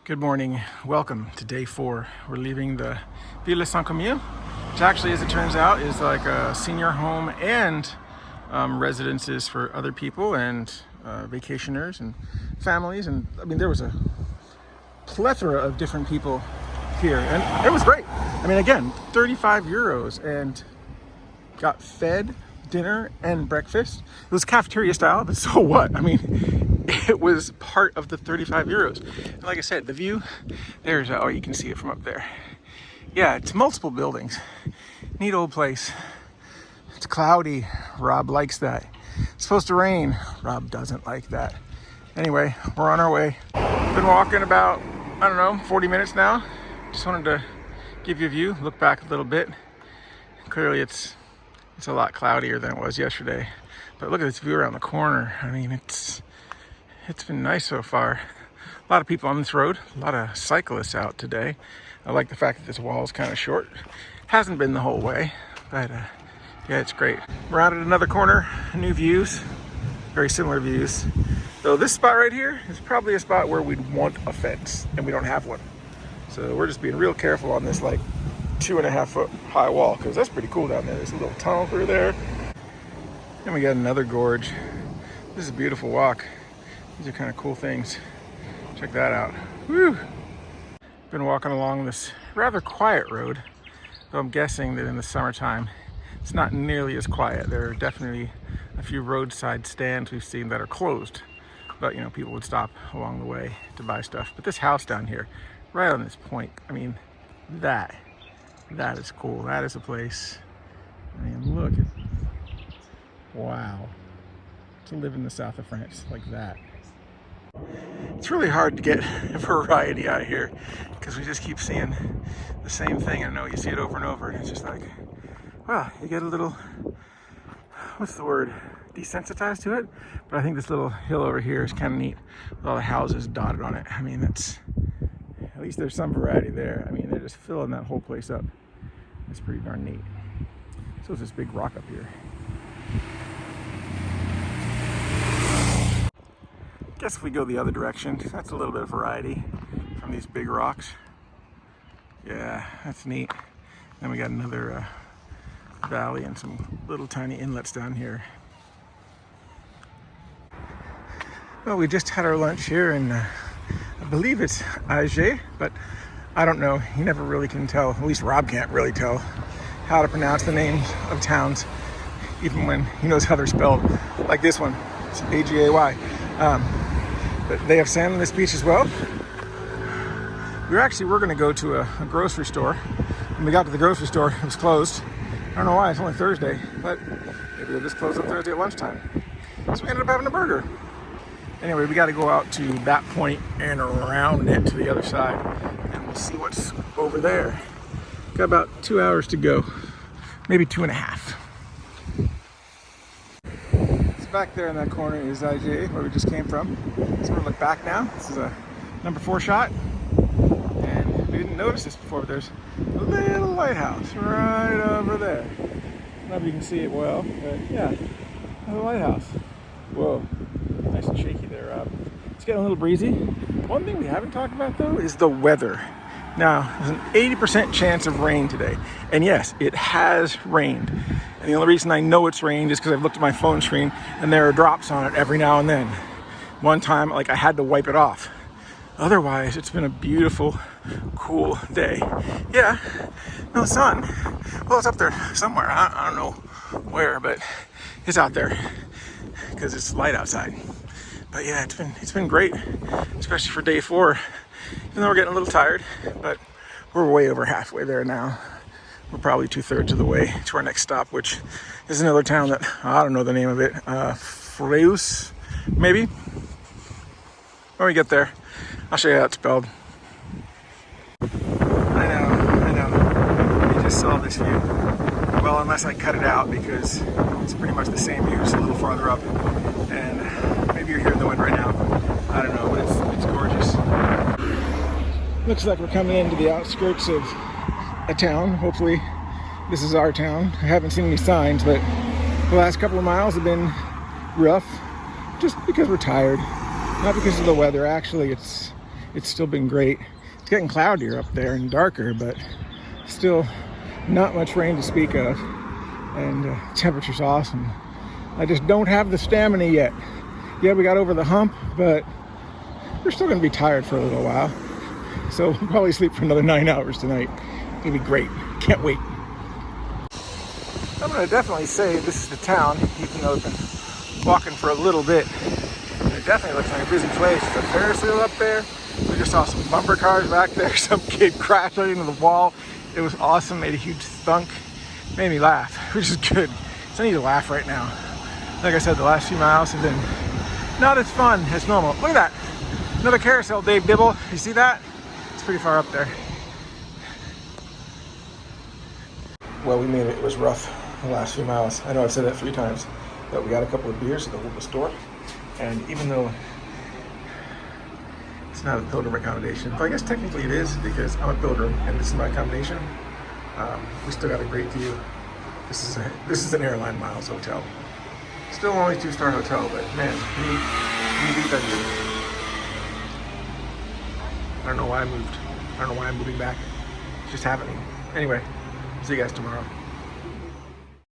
Good morning. Welcome to day 4. We're leaving the Ville Saint-Camille, which actually, as it turns out, is like a senior home and residences for other people and vacationers and families. And I mean, there was a plethora of different people here, and it was great. I mean, again, 35 euros and got fed dinner and breakfast. It was cafeteria style, but so what? I mean, it was part of the 35 euros. And like I said, the view, there's, oh, you can see it from up there. Yeah, it's multiple buildings. Neat old place. It's cloudy. Rob likes that. It's supposed to rain. Rob doesn't like that. Anyway, we're on our way. Been walking about, I don't know, 40 minutes now. Just wanted to give you a view, look back a little bit. Clearly it's a lot cloudier than it was yesterday. But look at this view around the corner. I mean, it's been nice so far. A lot of people on this road, a lot of cyclists out today. I like the fact that this wall is kind of short. Hasn't been the whole way, but yeah, it's great. We're out at another corner, new views, very similar views. Though this spot right here is probably a spot where we'd want a fence, and we don't have one. So we're just being real careful on this like 2.5 foot high wall, because that's pretty cool down there. There's a little tunnel through there. And we got another gorge. This is a beautiful walk. These are kind of cool things. Check that out. Woo! Been walking along this rather quiet road, though I'm guessing that in the summertime it's not nearly as quiet. There are definitely a few roadside stands we've seen that are closed, but you know, people would stop along the way to buy stuff. But this house down here, right on this point, I mean, that is cool. That is a place. I mean, look at, wow, to live in the south of France like that. It's really hard to get a variety out of here because we just keep seeing the same thing. I know you see it over and over, and it's just like, well, you get a little, what's the word, desensitized to it. But I think this little hill over here is kind of neat with all the houses dotted on it. I mean, that's, at least there's some variety there. I mean, they're just filling that whole place up. It's pretty darn neat. So there's this big rock up here. Guess if we go the other direction, that's a little bit of variety from these big rocks. Yeah, that's neat. Then we got another valley and some little tiny inlets down here. Well, we just had our lunch here in, I believe it's Plage, but I don't know. You never really can tell, at least Rob can't really tell how to pronounce the names of towns, even when he knows how they're spelled. Like this one, it's A-G-A-Y. But they have sand on this beach as well. We're going to go to a grocery store. When we got to the grocery store, it was closed. I don't know why, it's only Thursday, but maybe they're just closed on Thursday at lunchtime. So we ended up having a burger. Anyway, we got to go out to that point and around it to the other side, and we'll see what's over there. Got about 2 hours to go, maybe 2.5. Back there in that corner is IJ, where we just came from. So we're look back now. This is a number 4 shot, and we didn't notice this before, but there's a little lighthouse right over there. I don't know if you can see it well, but yeah, a lighthouse. Whoa, nice and shaky there, Rob. It's getting a little breezy. One thing we haven't talked about though is the weather. Now, there's an 80% chance of rain today, and yes, it has rained. And the only reason I know it's rained is because I've looked at my phone screen and there are drops on it every now and then. One time, like, I had to wipe it off. Otherwise, it's been a beautiful, cool day. Yeah, no sun. Well, it's up there somewhere. I don't know where, but it's out there because it's light outside. But yeah, it's been great, especially for day 4. Even though we're getting a little tired, but we're way over halfway there now. We're probably 2/3 of the way to our next stop, which is another town that, I don't know the name of it, Fréjus, maybe? When we get there, I'll show you how it's spelled. I know, you just saw this view. Well, unless I cut it out, because it's pretty much the same view, just a little farther up. And maybe you're hearing the wind right now. I don't know, but it's gorgeous. Looks like we're coming into the outskirts of a town. Hopefully this is our town. I haven't seen any signs, but the last couple of miles have been rough just because we're tired, not because of the weather. Actually, it's it's still been great. It's getting cloudier up there and darker, but still not much rain to speak of. And temperature's awesome. I just don't have the stamina yet. Yeah, we got over the hump, but we're still gonna be tired for a little while. So we'll probably sleep for another 9 hours tonight. It'll be great. Can't wait. I'm gonna definitely say this is the town, even though I've been walking for a little bit. And it definitely looks like a busy place. There's a Ferris wheel up there. We just saw some bumper cars back there. Some kid crashed right into the wall. It was awesome, made a huge thunk. Made me laugh, which is good. So I need to laugh right now. Like I said, the last few miles have been not as fun as normal. Look at that. Another carousel, Dave Dibble. You see that? It's pretty far up there. Well, we made it. It was rough the last few miles. I know I've said that 3 times, but we got a couple of beers at the local store. And even though it's not a pilgrim accommodation, but I guess technically it is because I'm a pilgrim and this is my accommodation, we still got a great view. This is an Airline Miles hotel. Still only 2-star hotel, but man, we beat that view. I don't know why I moved. I don't know why I'm moving back. It's just happening. Anyway, see you guys tomorrow.